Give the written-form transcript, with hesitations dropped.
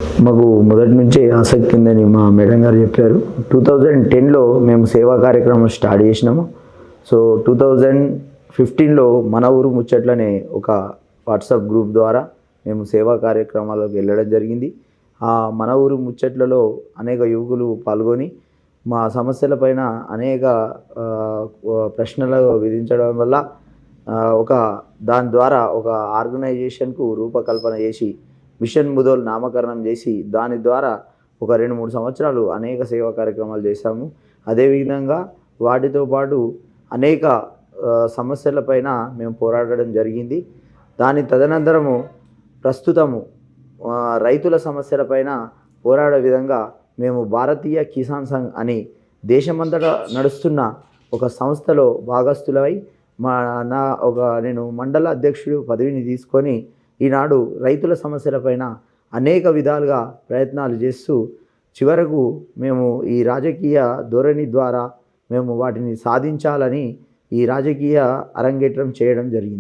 మాకు మొదటి నుంచే ఆసక్తి ఉందని మా మేడం గారు చెప్పారు. 2010లో మేము సేవా కార్యక్రమం స్టార్ట్ చేసినాము. సో 2015లో మన ఊరు ముచ్చట్లనే ఒక వాట్సాప్ గ్రూప్ ద్వారా మేము సేవా కార్యక్రమాలకు వెళ్ళడం జరిగింది. ఆ మన ఊరు ముచ్చట్లలో అనేక యువకులు పాల్గొని మా సమస్యలపైన అనేక ప్రశ్నలు విధించడం వల్ల ఒక దాని ద్వారా ఒక ఆర్గనైజేషన్కు రూపకల్పన చేసి మిషన్ ముదోల్ నామకరణం చేసి దాని ద్వారా ఒక 2-3 సంవత్సరాలు అనేక సేవా కార్యక్రమాలు చేశాము. అదేవిధంగా వాటితో పాటు అనేక సమస్యలపైన మేము పోరాడడం జరిగింది. దాని తదనంతరము ప్రస్తుతము రైతుల సమస్యలపైన పోరాడే విధంగా మేము భారతీయ కిసాన్ సంఘ్ అని దేశమంతటా నడుస్తున్న ఒక సంస్థలో భాగస్థులై నేను మండల అధ్యక్షుడు పదవిని తీసుకొని ఈనాడు రైతుల సమస్యలపైన అనేక విధాలుగా ప్రయత్నాలు చేస్తూ చివరకు మేము ఈ రాజకీయ ధోరణి ద్వారా మేము వాటిని సాధించాలని ఈ రాజకీయ అరంగేట్రం చేయడం జరిగింది.